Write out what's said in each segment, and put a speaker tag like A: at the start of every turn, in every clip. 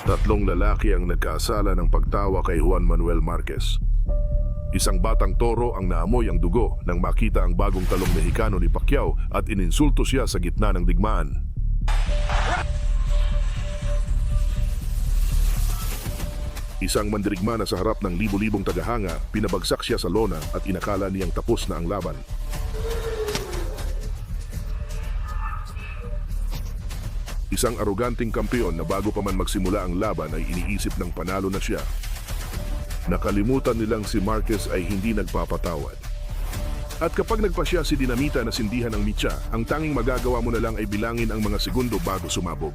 A: Tatlong lalaki ang nagkaasala ng pagtawa kay Juan Manuel Marquez. Isang batang toro ang naamoy ang dugo nang makita ang bagong talong Mexicano ni Pacquiao at ininsulto siya sa gitna ng digmaan. Isang mandirigma na sa harap ng libo-libong tagahanga, pinabagsak siya sa lona at inakala niyang tapos na ang laban. Isang aroganting kampeon na bago pa man magsimula ang laban ay iniisip ng panalo na siya. Nakalimutan nilang si Marquez ay hindi nagpapatawad. At kapag nagpasya si Dinamita na sindihan ang mitya, ang tanging magagawa mo na lang ay bilangin ang mga segundo bago sumabog.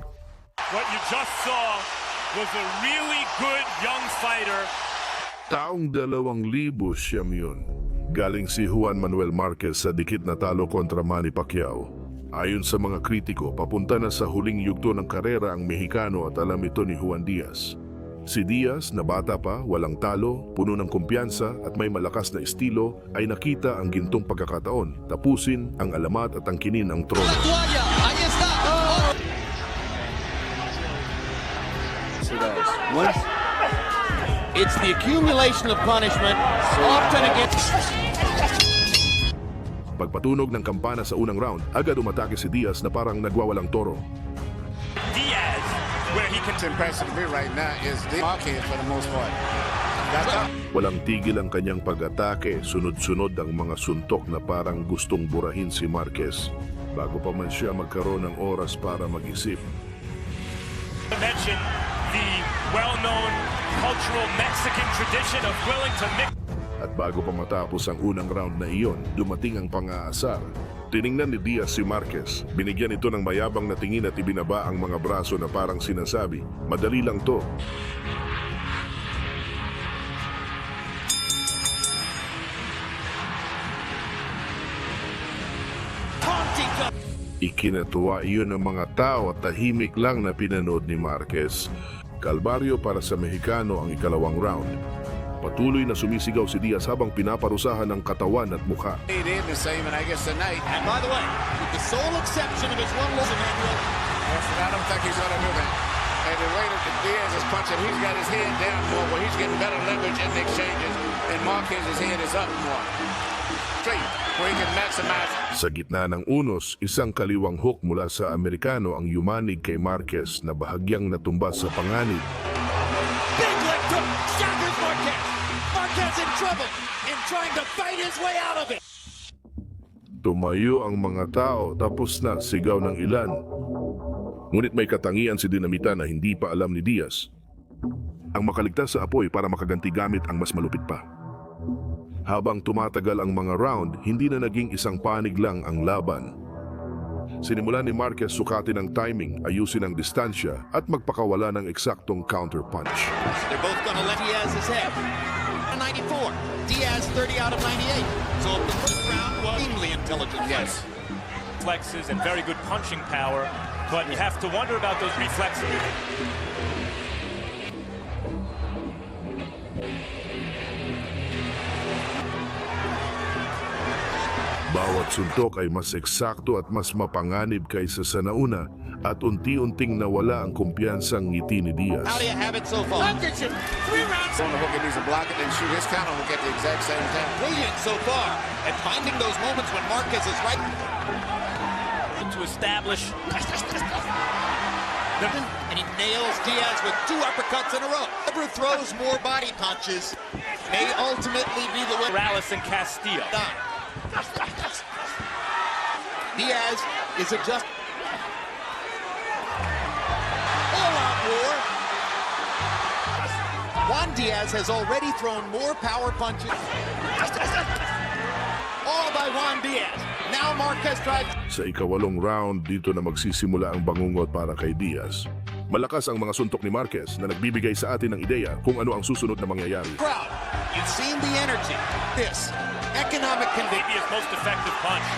B: What you just saw was a really good young fighter.
A: Taong 2,000 siyam yun. Galing si Juan Manuel Marquez sa dikit na talo kontra Manny Pacquiao. Ayon sa mga kritiko, papunta na sa huling yugto ng karera ang Mexicano at alam ito ni Juan Diaz. Si Diaz, na bata pa, walang talo, puno ng kumpiyansa at may malakas na estilo, ay nakita ang gintong pagkakataon, tapusin ang alamat at angkinin ang trono.
C: It's the accumulation of punishment, often against...
A: Pagpatunog ng kampana sa unang round, agad umatake si Diaz na parang nagwawalang toro.
B: Diaz, where he can...
D: What's impressive to me right now is the Marquez for the most part.
A: Walang tigil ang kanyang pag-atake, sunod-sunod ang mga suntok na parang gustong burahin si Marquez bago pa man siya magkaroon ng oras para mag-isip.
B: Mention the well-known cultural Mexican tradition of willing to mix.
A: At bago pa matapos ang unang round na iyon, dumating ang pang-aasar. Tiningnan ni Diaz si Marquez. Binigyan ito ng mayabang na tingin at ibinaba ang mga braso na parang sinasabi, "Madali lang to." Ikinatuwa iyon ng mga tao at tahimik lang na pinanood ni Marquez. Kalbaryo para sa Mexicano ang ikalawang round. Patuloy na sumisigaw si Diaz habang pinaparusahan ng katawan at mukha.
D: It is the same, and I guess tonight.
C: And by the way, with the sole exception of his one loss, Emmanuel,
D: Yes, and I don't think he's going to do that. And the way that Diaz is punching, he's got his head down more, where he's getting better leverage in the exchanges, and Marquez's head is up more. Straight, where he can maximize.
A: Sa gitna ng unos, isang kaliwang hook mula sa Amerikano ang yumanig kay Marquez na bahagyang natumba sa panganib.
C: big leg hook, shatters Marquez. Marquez in trouble in trying to fight his way out of it.
A: Tumayo ang mga tao tapos na sigaw ng ilan. Ngunit may katangian si Dinamita na hindi pa alam ni Diaz. Ang makaligtas sa apoy para makaganti gamit ang mas malupit pa. Habang tumatagal ang mga round, hindi na naging isang panig lang ang laban. Sinimulan ni Marquez sukatin ang timing, ayusin ang distansya at magpakawala ng eksaktong counter-punch.
C: They're both gonna let Diaz's head. 94, Diaz 30 out of 98. So the first round was extremely intelligent.
D: Yes.
B: Reflexes and very good punching power, but you have to wonder about those reflexes.
A: Bawat suntok ay mas eksakto at mas mapanganib kaysa sa nauna at unti-unting nawala ang kumpiyansang ngiti ni Diaz.
C: How do you have it so far? Look at you. 3 rounds.
D: On the hook, and needs to block it and shoot his counter hook at the exact same time.
C: Brilliant so far at finding those moments when Marquez is right.
B: To establish
C: And he nails Diaz with 2 uppercuts in a row. Whoever throws more body punches may ultimately be the winner.
B: Morales and Castillo.
C: Diaz is adjusting. All-out war. Juan Diaz has already thrown more power punches. All by Juan Diaz. Now Marquez tries.
A: Sa ikawalong round, dito na magsisimula ang bangungot para kay Diaz. Malakas ang mga suntok ni Marquez na nagbibigay sa atin ng ideya kung ano ang susunod na mangyayari.
C: Crowd, you've seen the energy. This economic condition,
B: Maybe his most effective punch.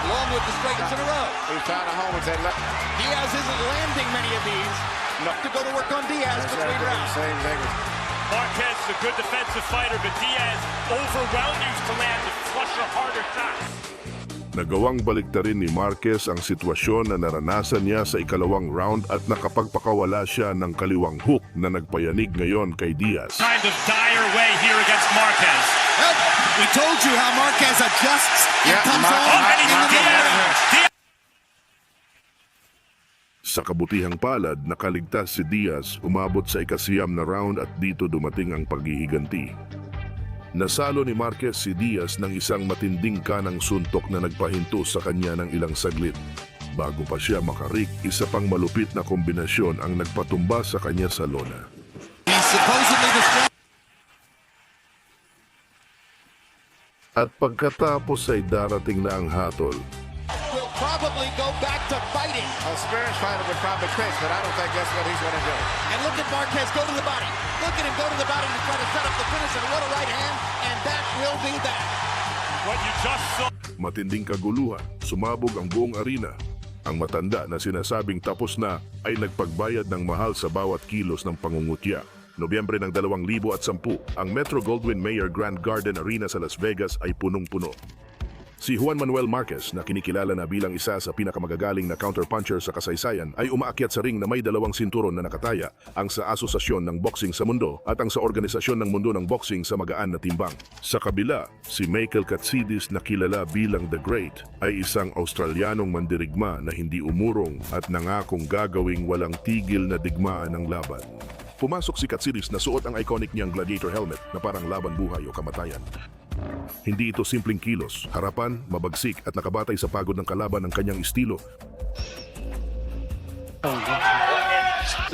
C: along with the strikes in a row.
D: He found a home with that left.
C: Diaz isn't landing many of these. Enough to go to work on Diaz between rounds.
D: Same thing.
B: Marquez is a good defensive fighter, but Diaz overwhelmed used to land the flusher, harder shots.
A: Nagawang baliktarin ni Marquez ang sitwasyon na naranasan niya sa ikalawang round at nakapagpakawala siya ng kaliwang hook na nagpayanig ngayon kay Diaz.
B: Kind of dire way here against Marquez.
C: Well, we told you how Marquez adjusts and
D: Yeah,
C: comes
D: Mar-
C: on
B: Oh, and
C: in
B: he's
C: the middle of the round.
B: Diaz.
A: Sa kabutihang palad, nakaligtas si Diaz, umabot sa ikasiyam na round at dito dumating ang paghihiganti. Nasalo ni Marquez si Diaz ng isang matinding kanang suntok na nagpahinto sa kanya ng ilang saglit. Bago pa siya makarik, isa pang malupit na kombinasyon ang nagpatumba sa kanya sa lona.
C: He's supposedly the strong.
A: At pagkatapos ay darating na ang hatol.
C: Will probably go back to fighting.
D: A Spanish fighter would probably quit, but I don't think that's what he's going to do.
C: And look at Marquez go to the body. Look at him go to the body to try to set up the finish. And what a right hand. And that will be that.
B: What you just saw.
A: Matinding kaguluhan, sumabog ang buong arena. Ang matanda na sinasabing tapos na ay nagpagbayad ng mahal sa bawat kilos ng pangungutya. Nobyembre ng 2010, ang Metro Goldwyn Mayer Grand Garden Arena sa Las Vegas ay punong-puno. Si Juan Manuel Marquez, na kinikilala na bilang isa sa pinakamagagaling na counterpuncher sa kasaysayan, ay umaakyat sa ring na may 2 sinturon na nakataya, ang sa Asosasyon ng Boxing sa Mundo at ang sa Organisasyon ng Mundo ng Boxing sa Magaan na Timbang. Sa kabila, si Michael Katsidis, na kilala bilang The Great, ay isang Australianong mandirigma na hindi umurong at nangakong gagawing walang tigil na digmaan ng laban. Pumasok si Katsidis na suot ang iconic niyang gladiator helmet na parang laban buhay o kamatayan. Hindi ito simpleng kilos, harapan, mabagsik at nakabatay sa pagod ng kalaban ng kanyang estilo.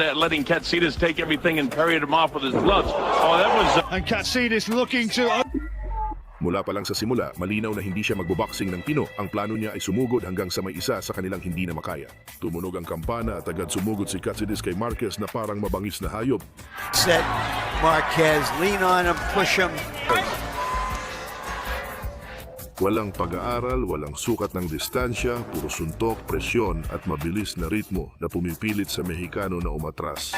E: Letting Katsidas take everything and carried him off with his gloves. Oh, that was...
F: And Katsidis looking to...
A: Mula pa lang sa simula, malinaw na hindi siya magboboxing ng pino. Ang plano niya ay sumugod hanggang sa may isa sa kanilang hindi na makaya. Tumunog ang kampana at agad sumugod si Katsidis kay Marquez na parang mabangis na hayop.
G: Set Marquez, lean on him, push him.
A: Walang pag-aaral, walang sukat ng distansya, puro suntok, presyon at mabilis na ritmo na pumipilit sa Mexicano na umatras.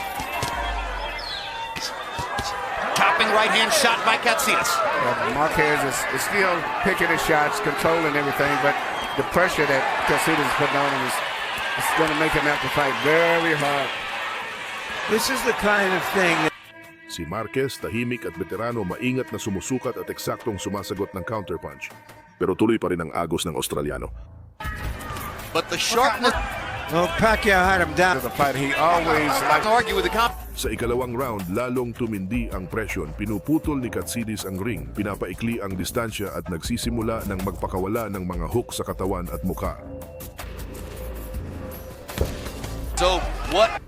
C: Chopping right hand shot by Katsidas.
D: Marquez is still picking his shots, controlling everything, but the pressure that Casillas is putting on him is going to make him have to fight very hard.
G: This is the kind of thing that
A: Si Marquez, tahimik at veterano, maingat na sumusukat at eksaktong sumasagot ng counterpunch. Pero tuloy pa rin ang agos ng Australiano.
C: But the sharpness
G: well, Pacquiao had him down.
D: The fight, he always likes
C: to argue with the comp.
A: Sa ikalawang round, lalong tumindi ang presyon. Pinuputol ni Katsidis ang ring, pinapaikli ang distansya at nagsisimula ng magpakawala ng mga hook sa katawan at muka.
C: So, what?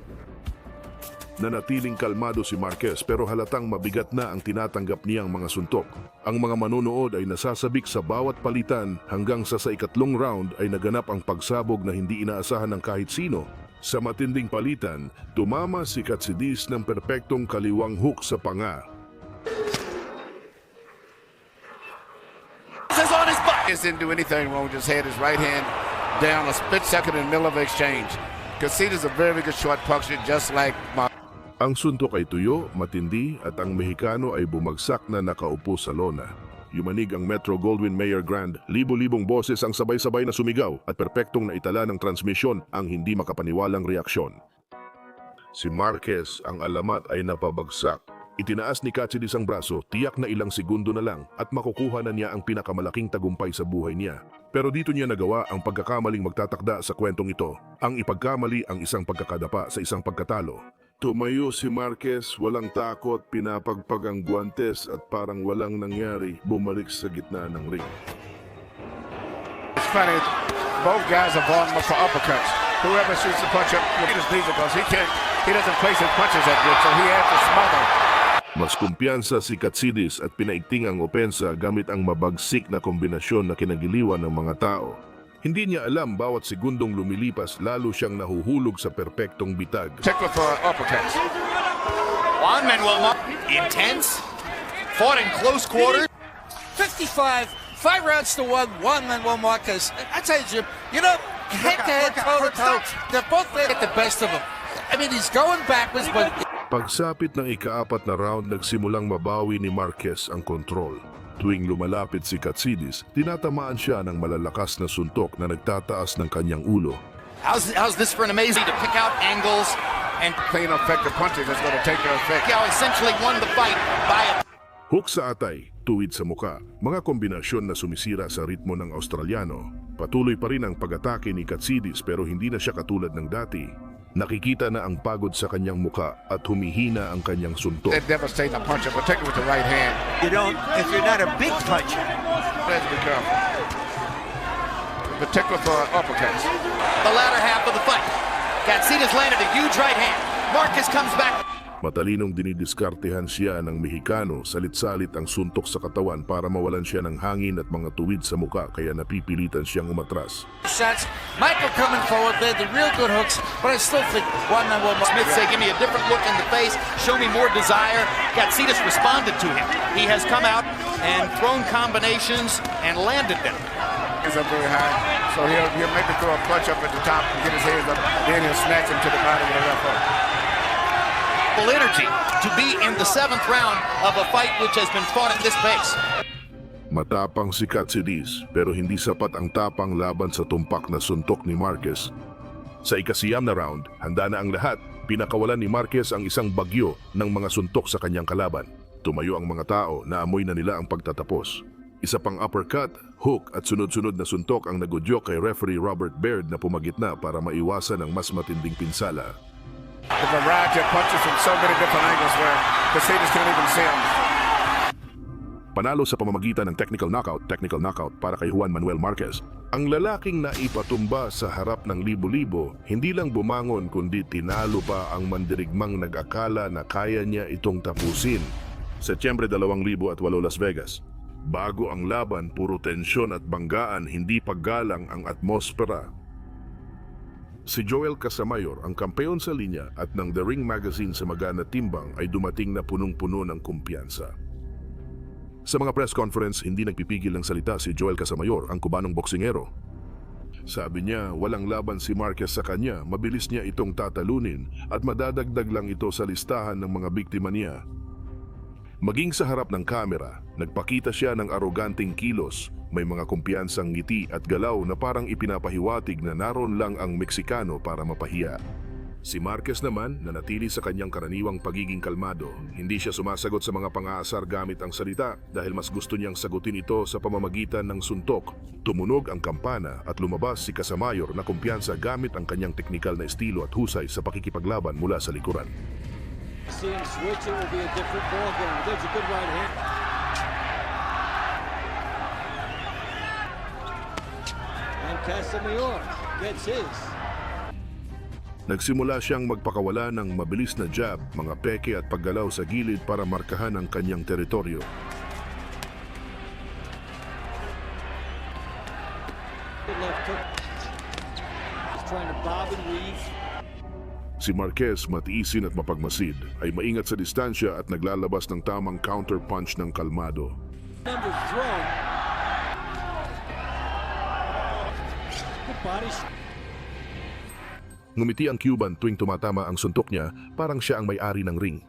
A: Nanatiling kalmado si Marquez pero halatang mabigat na ang tinatanggap niyang mga suntok. Ang mga manonood ay nasasabik sa bawat palitan hanggang sa ikatlong round ay naganap ang pagsabog na hindi inaasahan ng kahit sino. Sa matinding palitan, tumama si Katsidis ng perpektong kaliwang hook sa panga.
C: This is on his butt.
D: He didn't do anything wrong, just had his right hand down a split second in the middle of the exchange. Casillas is a very good short puncher, just like
A: Ang suntok ay tuyo, matindi at ang Mexicano ay bumagsak na nakaupo sa lona. Yumanig ang Metro Goldwyn Mayer Grand, libo-libong boses ang sabay-sabay na sumigaw at perpektong naitala ng transmisyon ang hindi makapaniwalang reaksyon. Si Marquez, ang alamat ay napabagsak. Itinaas ni Katsidis ang braso, tiyak na ilang segundo na lang at makukuha na niya ang pinakamalaking tagumpay sa buhay niya. Pero dito niya nagawa ang pagkakamaling magtatakda sa kwentong ito, ang ipagkamali ang isang pagkakadapa sa isang pagkatalo. Tumayo si Marquez, walang takot, pinapagpag ang guwantes at parang walang nangyari, bumalik sa gitna ng ring.
D: It's funny, both guys are vulnerable for uppercuts. Whoever shoots the punch up with his knees because he doesn't place his punches that good, so he has to smother.
A: Mas kumpiyansa si Katsidis at pinaigting ang opensa gamit ang mabagsik na kombinasyon na kinagiliwan ng mga tao. Hindi niya alam bawat segundong lumilipas lalo siyang nahuhulog sa perpektong bitag.
D: Tickler for uppercuts.
C: Juan Manuel intense. Fought in close quarters.
H: 55, 5 rounds to 1, Juan Manuel Marquez. I tell you, Jim, you know, head-to-head, toe-to-toe, they're both there at the best of them. I mean, he's going backwards, but...
A: Pagsapit ng ikaapat na round, nagsimulang mabawi ni Marquez ang kontrol. Tuwing lumalapit si Katsidis, tinatamaan siya ng malalakas na suntok na nagtataas ng kanyang ulo.
C: How's this for an amazing to pick out angles and
D: Clean, effective punches that's going to take their effect.
C: Pacquiao essentially won the fight by a
A: Hook sa atay, tuwid sa muka, mga kombinasyon na sumisira sa ritmo ng Australiano. Patuloy pa rin ang pag-atake ni Katsidis pero hindi na siya katulad ng dati. Nakikita na ang pagod sa kanyang muka at humihina ang kanyang suntok.
D: That devastating puncher, particularly with the right hand.
G: You don't, if you're not a big puncher.
D: Let's be careful. Particular for uppercuts.
C: the latter half of the fight. Katsidis landed a huge right hand. Marquez comes back.
A: Matalinong dinidiskartehan siya ng Mexicano, salit-salit ang suntok sa katawan para mawalan siya ng hangin at mga tuwid sa muka kaya napipilitan siyang umatras.
H: Shots. Michael coming forward there, the real good hooks, but I still think one-on-one.
C: Smith say, give me a different look in the face, show me more desire. Katsidis responded to him. He has come out and thrown combinations and landed them.
D: He's up very high, so he'll maybe throw a punch up at the top and get his hands up, then he'll snatch him to the body with a left hook.
C: Energy to be in the 7th round of a fight which has been fought at this pace.
A: Matapang si Katsidis pero hindi sapat ang tapang laban sa tumpak na suntok ni Marquez. Sa ikasiyam na round, handa na ang lahat. Pinakawalan ni Marquez ang isang bagyo ng mga suntok sa kanyang kalaban. Tumayo ang mga tao na amoy na nila ang pagtatapos. Isa pang uppercut, hook at sunod-sunod na suntok ang nagudyok kay referee Robert Baird na pumagitna para maiwasan ang mas matinding pinsala.
D: The variety of punches from so many different angles where Katsidis can't even see him.
A: Panalo sa pamamagitan ng technical knockout para kay Juan Manuel Marquez. Ang lalaking naipatumba sa harap ng libo-libo, hindi lang bumangon kundi tinalo pa ang mandirigmang nag-akala na kaya niya itong tapusin. Setyembre 2008 Las Vegas. Bago ang laban, puro tensyon at banggaan, hindi paggalang ang atmosfera. Si Joel Casamayor, ang kampeon sa linya at ng The Ring Magazine sa Magana Timbang ay dumating na punong-puno ng kumpiyansa. Sa mga press conference, hindi nagpipigil ng salita si Joel Casamayor, ang kubanong boksingero. Sabi niya, walang laban si Marquez sa kanya, mabilis niya itong tatalunin at madadagdag lang ito sa listahan ng mga biktima niya. Maging sa harap ng kamera, nagpakita siya ng aroganting kilos, may mga kumpiyansang ngiti at galaw na parang ipinapahiwatig na naroon lang ang Meksikano para mapahiya. Si Marquez naman, nanatili sa kanyang karaniwang pagiging kalmado. Hindi siya sumasagot sa mga pang-aasar gamit ang salita dahil mas gusto niyang sagutin ito sa pamamagitan ng suntok. Tumunog ang kampana at lumabas si Casamayor na kumpiyansa gamit ang kanyang teknikal na estilo at husay sa pakikipaglaban mula sa likuran.
I: See him switch, it will be a different ball game. There's a good right hand. And Casamayor gets his.
A: Nagsimula siyang magpakawala ng mabilis na jab, mga peke at paggalaw sa gilid para markahan ang kanyang teritoryo.
I: Good left hook. He's trying to bob and weave.
A: Si Marquez, matiisin at mapagmasid, ay maingat sa distansya at naglalabas ng tamang counter-punch ng kalmado.
I: Number thrown. Good body shot.
A: Ngumiti ang Cuban tuwing tumatama ang suntok niya, parang siya ang may-ari ng ring.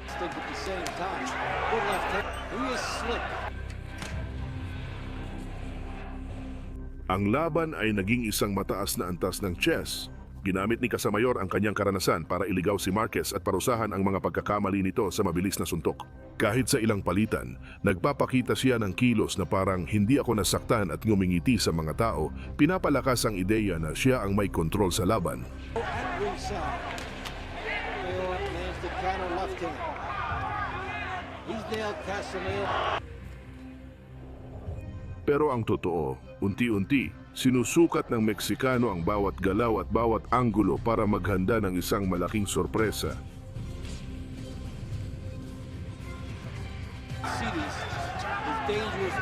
I: Stick at the same time. Good left hook. He is slick.
A: Ang laban ay naging isang mataas na antas ng chess. Ginamit ni Casamayor ang kanyang karanasan para iligaw si Marquez at parusahan ang mga pagkakamali nito sa mabilis na suntok. Kahit sa ilang palitan, nagpapakita siya ng kilos na parang hindi ako nasaktan at ngumingiti sa mga tao, pinapalakas ang ideya na siya ang may kontrol sa laban.
I: At ringside. Casamayor lands the counter left hand. He's nailed Casamayor.
A: Pero ang totoo, unti-unti, sinusukat ng Meksikano ang bawat galaw at bawat anggulo para maghanda ng isang malaking sorpresa.
I: Katsidis is dangerous.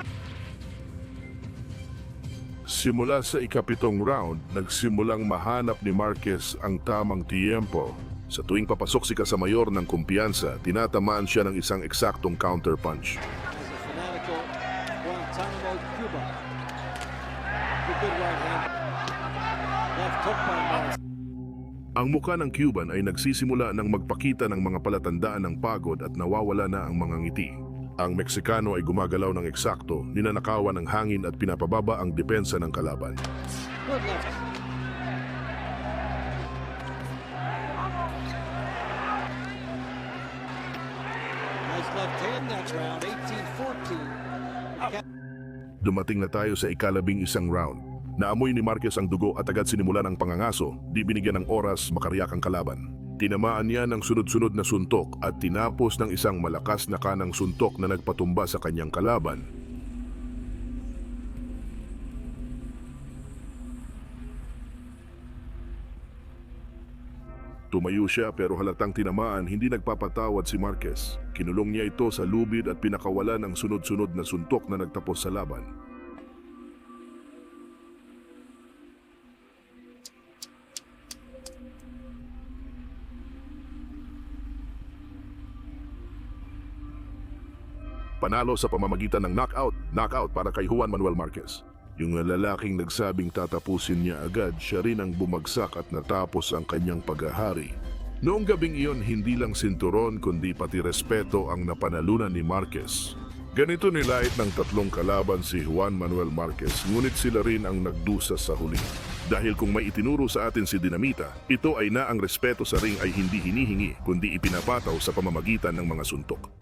A: Simula sa ikapitong round, nagsimulang mahanap ni Marquez ang tamang tiyempo. Sa tuwing papasok si Casamayor ng kumpiyansa, tinatamaan siya ng isang eksaktong counterpunch.
I: As a fanatical Guantanamo, Cuba. Good right hand. Left hook by Marquez.
A: Ang mukha ng Cuban ay nagsisimula ng magpakita ng mga palatandaan ng pagod at nawawala na ang mga ngiti. Ang Meksikano ay gumagalaw ng eksakto, ninanakawan ng hangin at pinapababa ang depensa ng kalaban.
I: Good left. Nice left hand next round, 18-14.
A: Dumating na tayo sa ika-11 round. Naamoy ni Marquez ang dugo at agad sinimulan ang pangangaso, di binigyan ng oras makariyak ang kalaban. Tinamaan niya ng sunod-sunod na suntok at tinapos ng isang malakas na kanang suntok na nagpatumba sa kanyang kalaban. Tumayo siya pero halatang tinamaan, hindi nagpapatawad si Marquez. Kinulong niya ito sa lubid at pinakawalan ng sunod-sunod na suntok na nagtapos sa laban. Panalo sa pamamagitan ng knockout para kay Juan Manuel Marquez. Yung lalaking nagsabing tatapusin niya agad, siya rin ang bumagsak at natapos ang kanyang paghahari. Noong gabing iyon, hindi lang sinturon kundi pati respeto ang napanalunan ni Marquez. Ganito nilait ng tatlong kalaban si Juan Manuel Marquez, ngunit sila rin ang nagdusa sa huli. Dahil kung may itinuro sa atin si Dinamita, ito ay na ang respeto sa ring ay hindi hinihingi kundi ipinapataw sa pamamagitan ng mga suntok.